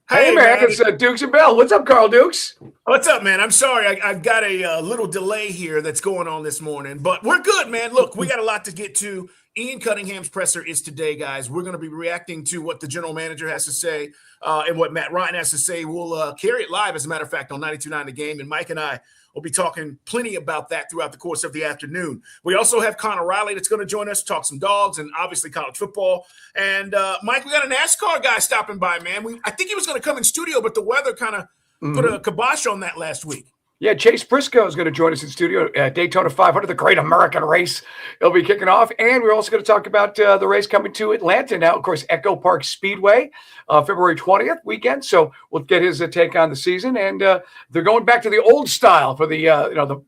Hey, man, man. it's Dukes and Bell. What's up, Carl Dukes? What's up, man? I'm sorry. I've got a little delay here that's going on this morning, but we're good, man. Look, we got a lot to get to. Ian Cunningham's presser is today, guys. We're going to be reacting to what the general manager has to say and what Matt Ryan has to say. We'll carry it live, as a matter of fact, on 92.9 The Game, and Mike and I will be talking plenty about that throughout the course of the afternoon. We also have Connor Riley that's going to join us, talk some dogs, and obviously college football. And, Mike, we got a NASCAR guy stopping by, man. I think he was going to come in studio, but the weather kind of put a kibosh on that last week. Yeah, Chase Briscoe is going to join us in studio at Daytona 500, the great American race. It'll be kicking off. And we're also going to talk about the race coming to Atlanta now, of course, Echo Park Speedway, February 20th weekend. So we'll get his take on the season. And they're going back to the old style for the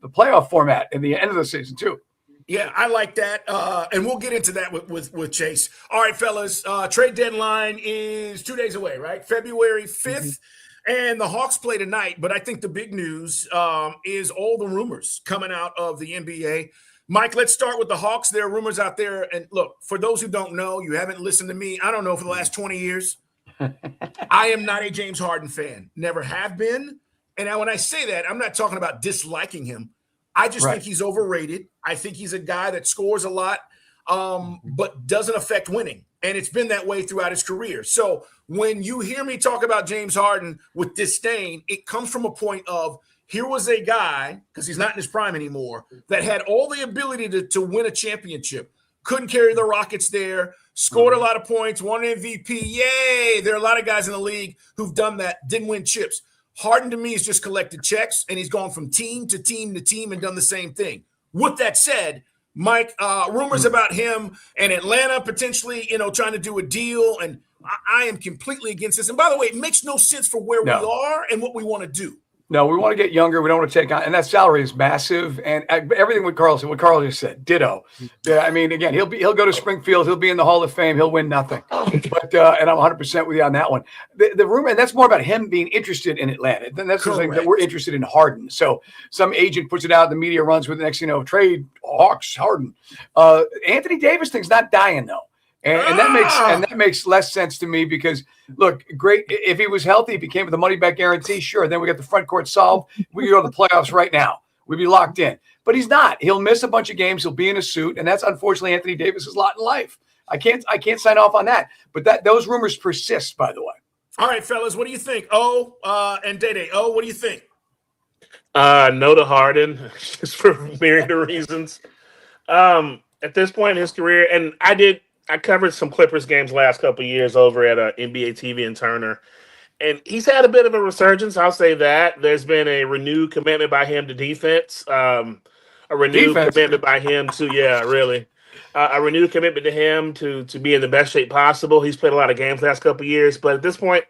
playoff format in the end of the season, too. Yeah, I like that. And we'll get into that with Chase. All right, fellas, trade deadline is 2 days away, right? February 5th. And the Hawks play tonight, but I think the big news is all the rumors coming out of the NBA. Mike, let's start with the Hawks. There are rumors out there. And look, for those who don't know, you haven't listened to me, I don't know, for the last 20 years. I am not a James Harden fan. Never have been. And when I say that, I'm not talking about disliking him. I just think he's overrated. I think he's a guy that scores a lot, but doesn't affect winning. And it's been that way throughout his career. So when you hear me talk about James Harden with disdain, it comes from a point of, here was a guy, because he's not in his prime anymore, that had all the ability to win a championship. Couldn't carry the Rockets there, scored a lot of points, won an MVP. Yay! There are a lot of guys in the league who've done that, didn't win chips. Harden, to me, has just collected checks, and he's gone from team to team to team and done the same thing. With that said, Mike, rumors about him and Atlanta potentially, trying to do a deal, and I am completely against this. And by the way, it makes no sense for where we are and what we want to do. No, we want to get younger. We don't want to take on, and that salary is massive. And everything what Carl just said, ditto. Yeah, I mean, again, he'll go to Springfield. He'll be in the Hall of Fame. He'll win nothing. But and I'm 100% with you on that one. The rumor, and that's more about him being interested in Atlanta. Then that's the thing that we're interested in Harden. So some agent puts it out, the media runs with the next, trade Hawks Harden. Anthony Davis thing's not dying though. And that makes less sense to me because, look, great. If he was healthy, if he came with a money back guarantee, sure. Then we got the front court solved. We can go to the playoffs right now. We'd be locked in. But he's not. He'll miss a bunch of games. He'll be in a suit. And that's unfortunately Anthony Davis's lot in life. I can't sign off on that. But those rumors persist, by the way. All right, fellas, what do you think? And Day-Day. What do you think? No to Harden, just for myriad of reasons. At this point in his career, and I covered some Clippers games last couple of years over at NBA TV and Turner, and he's had a bit of a resurgence. I'll say that. There's been a renewed commitment by him to defense, a renewed commitment by him to, a renewed commitment to him to be in the best shape possible. He's played a lot of games last couple of years, but at this point,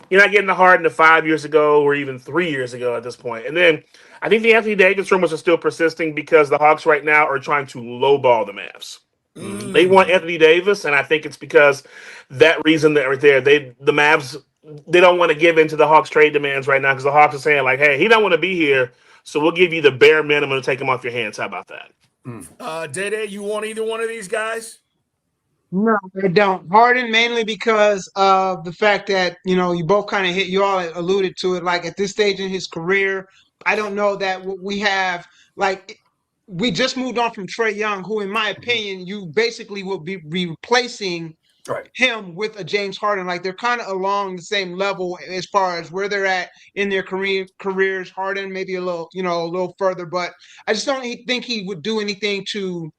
you're not getting the Harden of 5 years ago or even 3 years ago at this point. And then I think the Anthony Davis rumors are still persisting because the Hawks right now are trying to lowball the Mavs. They want Anthony Davis, and I think it's because that reason that right there, the Mavs, they don't want to give in to the Hawks trade demands right now because the Hawks are saying like, hey, he don't want to be here, so we'll give you the bare minimum to take him off your hands. How about that? Day-Day, you want either one of these guys? No, I don't. Harden mainly because of the fact that, you both kind of you all alluded to it, like at this stage in his career, I don't know that we have, like, we just moved on from Trae Young, who, in my opinion, you basically will be replacing him with a James Harden. Like, they're kind of along the same level as far as where they're at in their careers. Harden maybe a little further, but I just don't think he would do anything to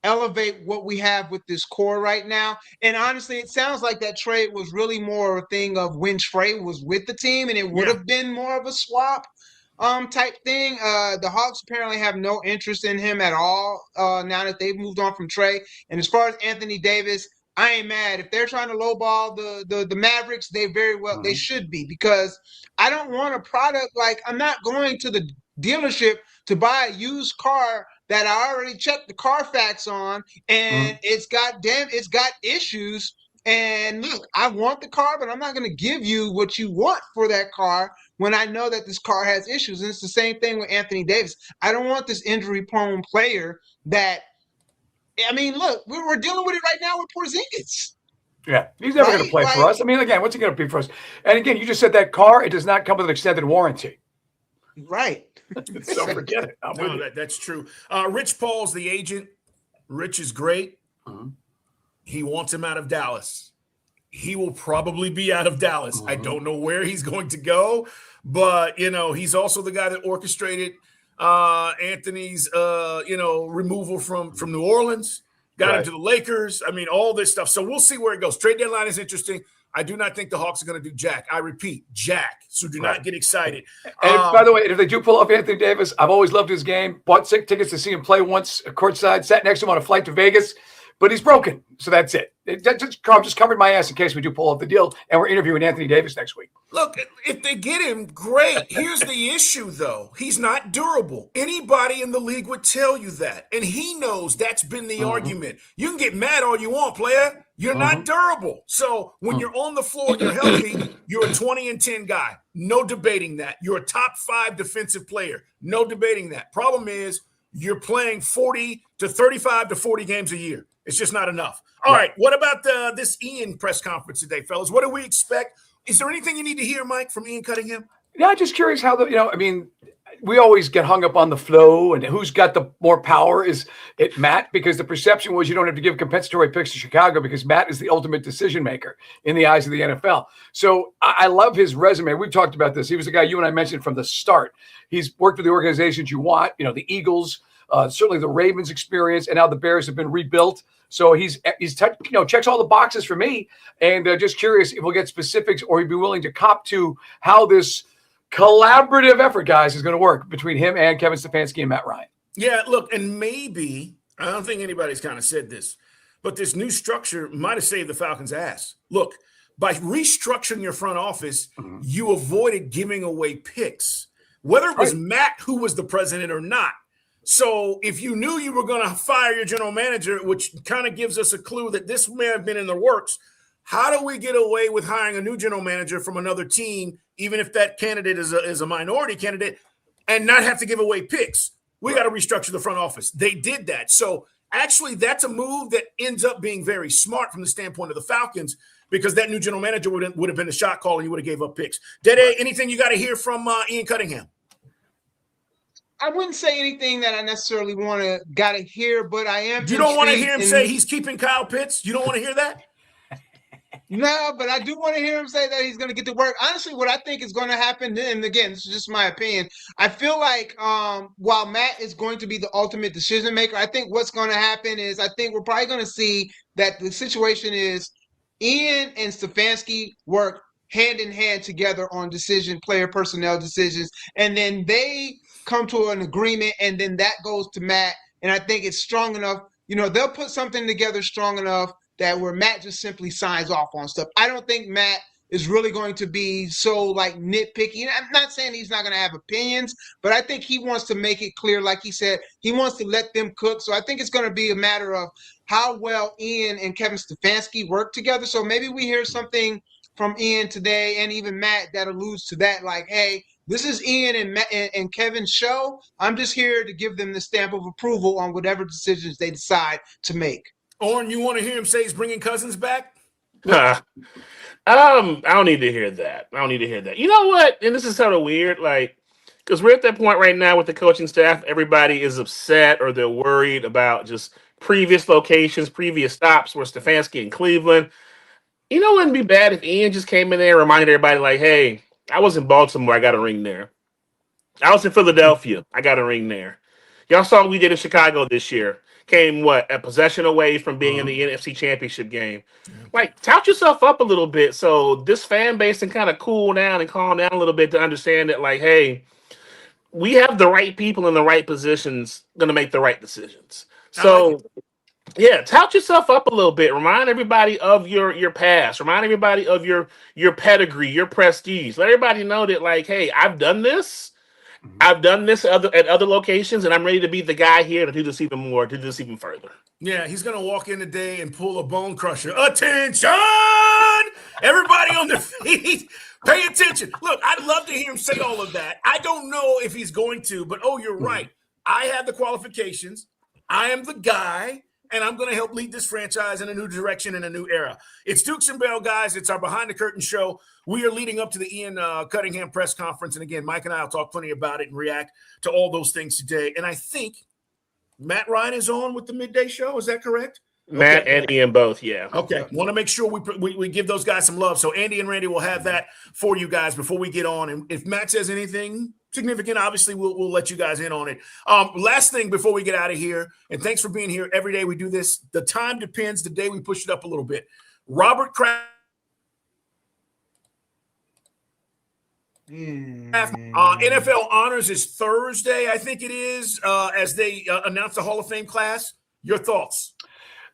elevate what we have with this core right now. And honestly, it sounds like that trade was really more a thing of when Trae was with the team, and it would have been more of a swap type thing. The Hawks apparently have no interest in him at all now that they've moved on from Trae. And as far as Anthony Davis, I ain't mad. If they're trying to lowball the Mavericks, they very well they should be, because I don't want a product like, I'm not going to the dealership to buy a used car that I already checked the Carfax on, and it's got issues. And look, I want the car, but I'm not going to give you what you want for that car when I know that this car has issues. And it's the same thing with Anthony Davis. I don't want this injury-prone player that I mean, look, we're dealing with it right now with Porzingis. Yeah, he's never going to play for us. I mean, again, what's he going to be for us? And again, you just said that car, it does not come with an extended warranty. Right. So forget it. That's true. Rich Paul's the agent. Rich is great. Mm-hmm. He wants him out of Dallas. He will probably be out of Dallas. Mm-hmm. I don't know where he's going to go, but he's also the guy that orchestrated Anthony's removal from New Orleans, got him to the Lakers. I mean, all this stuff. So we'll see where it goes. Trade deadline is interesting. I do not think the Hawks are going to do jack. I repeat, jack. So do not get excited. And by the way, if they do pull off Anthony Davis, I've always loved his game. Bought tickets to see him play once courtside, sat next to him on a flight to Vegas, but he's broken. So that's it. I'm just covering my ass in case we do pull off the deal, and we're interviewing Anthony Davis next week. Look, if they get him, great. Here's the issue, though. He's not durable. Anybody in the league would tell you that. And he knows that's been the argument. You can get mad all you want, player. You're not durable. So when you're on the floor, you're healthy, you're a 20-10 guy. No debating that. You're a top 5 defensive player. No debating that. Problem is, you're playing 40 to 35 to 40 games a year. It's just not enough. All right. What about this Ian press conference today, fellas? What do we expect? Is there anything you need to hear, Mike, from Ian Cunningham? Yeah, just curious how we always get hung up on the flow and who's got the more power. Is it Matt? Because the perception was you don't have to give compensatory picks to Chicago because Matt is the ultimate decision maker in the eyes of the NFL. So I love his resume. We've talked about this. He was the guy you and I mentioned from the start. He's worked with the organizations you want, the Eagles, certainly the Ravens experience, and now the Bears have been rebuilt. So he's checks all the boxes for me, and just curious if we'll get specifics or he'd be willing to cop to how this collaborative effort, guys, is going to work between him and Kevin Stefanski and Matt Ryan. Yeah, look, and maybe, I don't think anybody's kind of said this, but this new structure might have saved the Falcons' ass. Look, by restructuring your front office, you avoided giving away picks, whether it was Matt who was the president or not. So if you knew you were going to fire your general manager, which kind of gives us a clue that this may have been in the works, how do we get away with hiring a new general manager from another team, even if that candidate is a minority candidate, and not have to give away picks? We got to restructure the front office. They did that. So actually, that's a move that ends up being very smart from the standpoint of the Falcons, because that new general manager would have been a shot call and you would have gave up picks. Dede, anything you got to hear from Ian Cunningham? I wouldn't say anything that I necessarily gotta hear, but I am. You don't want to hear him say he's keeping Kyle Pitts? You don't want to hear that? No, but I do want to hear him say that he's going to get to work. Honestly, what I think is going to happen, and again, this is just my opinion, I feel like while Matt is going to be the ultimate decision maker, I think what's going to happen is I think we're probably going to see that the situation is Ian and Stefanski work hand in hand together on player personnel decisions, and then they come to an agreement, and then that goes to Matt. And I think it's strong enough. They'll put something together strong enough that where Matt just simply signs off on stuff. I don't think Matt is really going to be so nitpicky. And I'm not saying he's not going to have opinions, but I think he wants to make it clear, like he said, he wants to let them cook. So I think it's going to be a matter of how well Ian and Kevin Stefanski work together. So maybe we hear something from Ian today and even Matt that alludes to that, like, hey, this is Ian and Kevin's show. I'm just here to give them the stamp of approval on whatever decisions they decide to make. Orrin, you want to hear him say he's bringing Cousins back? I don't need to hear that. You know what? And this is sort of weird, because we're at that point right now with the coaching staff. Everybody is upset or they're worried about just previous locations, previous stops where Stefanski in Cleveland. It wouldn't be bad if Ian just came in there and reminded everybody, like, hey, I was in Baltimore, I got a ring there. I was in Philadelphia, I got a ring there. Y'all saw what we did in Chicago this year. Came, a possession away from being in the NFC Championship game. Tout yourself up a little bit so this fan base can kind of cool down and calm down a little bit to understand that, hey, we have the right people in the right positions going to make the right decisions. So, tout yourself up a little bit. Remind everybody of your past. Remind everybody of your pedigree, your prestige. Let everybody know that, hey, I've done this. I've done this at other locations, and I'm ready to be the guy here to do this even more, to do this even further. Yeah, he's going to walk in today and pull a bone crusher. Attention! Everybody on their feet, pay attention. Look, I'd love to hear him say all of that. I don't know if he's going to, but, you're right. I have the qualifications. I am the guy. and I'm going to help lead this franchise in a new direction and a new era. It's Dukes and Bell, guys. It's our Behind the Curtain show. We are leading up to the Ian Cunningham press conference. And again, Mike and I will talk plenty about it and react to all those things today. And I think Matt Ryan is on with the midday show. Is that correct? Matt and Ian both, yeah. Okay. Want to make sure we give those guys some love. So Andy and Randy will have that for you guys before we get on. And if Matt says anything significant, obviously we'll let you guys in on it. Last thing before we get out of here, and thanks for being here every day we do this. The time depends the day we push it up a little bit. Robert Kraft. NFL Honors is Thursday, I think it is, as they announce the Hall of Fame class. Your thoughts?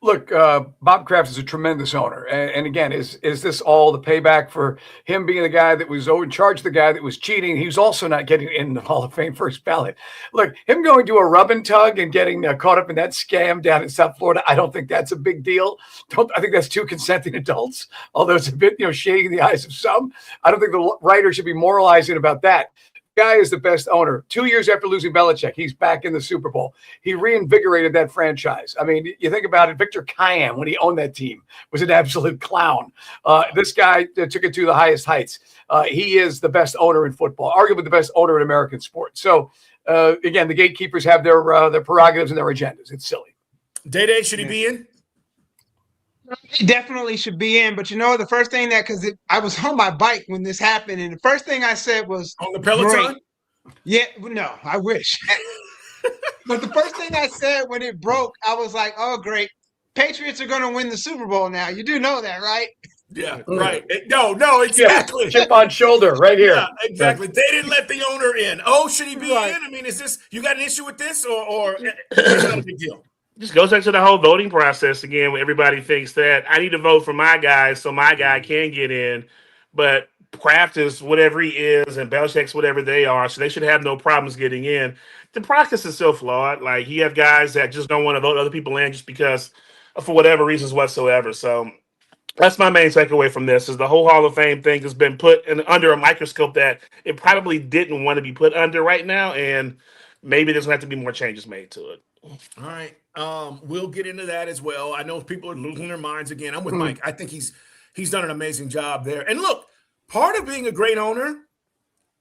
Look, Bob Kraft is a tremendous owner. And again, is this all the payback for him being the guy that was in charge of the guy that was cheating? He was also not getting in the Hall of Fame first ballot. Look, him going to a rub and tug and getting caught up in that scam down in South Florida, I don't think that's a big deal. I think that's two consenting adults, although it's a bit, shading the eyes of some. I don't think the writer should be moralizing about that. Guy is the best owner. 2 years after losing Belichick, he's back in the Super Bowl. He reinvigorated that franchise. I mean, you think about it, Victor Kiam, when he owned that team, was an absolute clown. This guy took it to the highest heights. He is the best owner in football, arguably the best owner in American sports. So, again, the gatekeepers have their prerogatives and their agendas. It's silly. Day-Day, should he be in? He definitely should be in, but the first thing because I was on my bike when this happened, and the first thing I said was on the Peloton. Great. Yeah, no, I wish. But the first thing I said when it broke, I was like, "Oh, great! Patriots are going to win the Super Bowl now." You do know that, right? Yeah, right. No, exactly. Yeah, chip on shoulder, right here. Yeah, exactly. They didn't let the owner in. Oh, should he be in? I mean, is this you got an issue with this, or it's not a big deal? Just goes back to the whole voting process again, where everybody thinks that I need to vote for my guy so my guy can get in. But Kraft is whatever he is, and Belichick's whatever they are, so they should have no problems getting in. The process is so flawed. Like, you have guys that just don't want to vote other people in just because, for whatever reasons whatsoever. So that's my main takeaway from this, is the whole Hall of Fame thing has been put under a microscope that it probably didn't want to be put under right now, and maybe there's going to have to be more changes made to it. All right. We'll get into that as well. I know people are losing their minds again. I'm with Mike. I think he's done an amazing job there. And look, part of being a great owner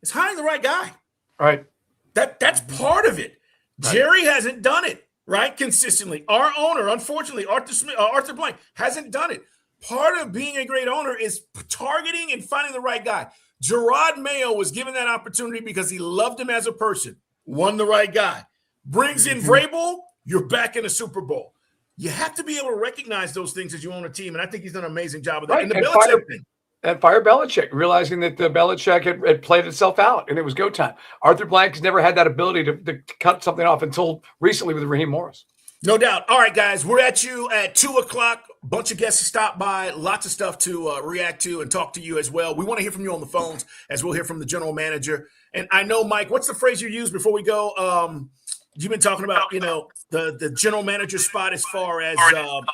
is hiring the right guy. Right. That's part of it. Right. Jerry hasn't done it, right, consistently. Our owner, unfortunately, Arthur Blank, hasn't done it. Part of being a great owner is targeting and finding the right guy. Gerard Mayo was given that opportunity because he loved him as a person. Won the right guy. Brings in Vrabel, you're back in the Super Bowl. You have to be able to recognize those things as you own a team, and I think he's done an amazing job of that. Right. And the Belichick thing. And fire Belichick, realizing that the Belichick had played itself out and it was go time. Arthur Blank has never had that ability to cut something off until recently with Raheem Morris. No doubt. All right, guys, we're at you at 2 o'clock. Bunch of guests to stop by. Lots of stuff to react to and talk to you as well. We want to hear from you on the phones, as we'll hear from the general manager. And I know, Mike, what's the phrase you use before we go? You've been talking about, the general manager spot as far as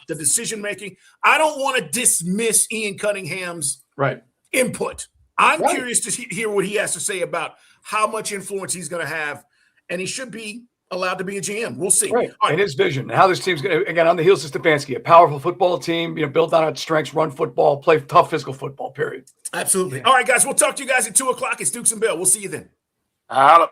the decision making. I don't want to dismiss Ian Cunningham's input. I'm curious to hear what he has to say about how much influence he's going to have, and he should be allowed to be a GM. We'll see. Right. And his vision, how this team's going to, again, on the heels of Stefanski, a powerful football team, built on its strengths, run football, play tough physical football, period. Absolutely. All right, guys, we'll talk to you guys at 2 o'clock. It's Dukes and Bell. We'll see you then. Holla.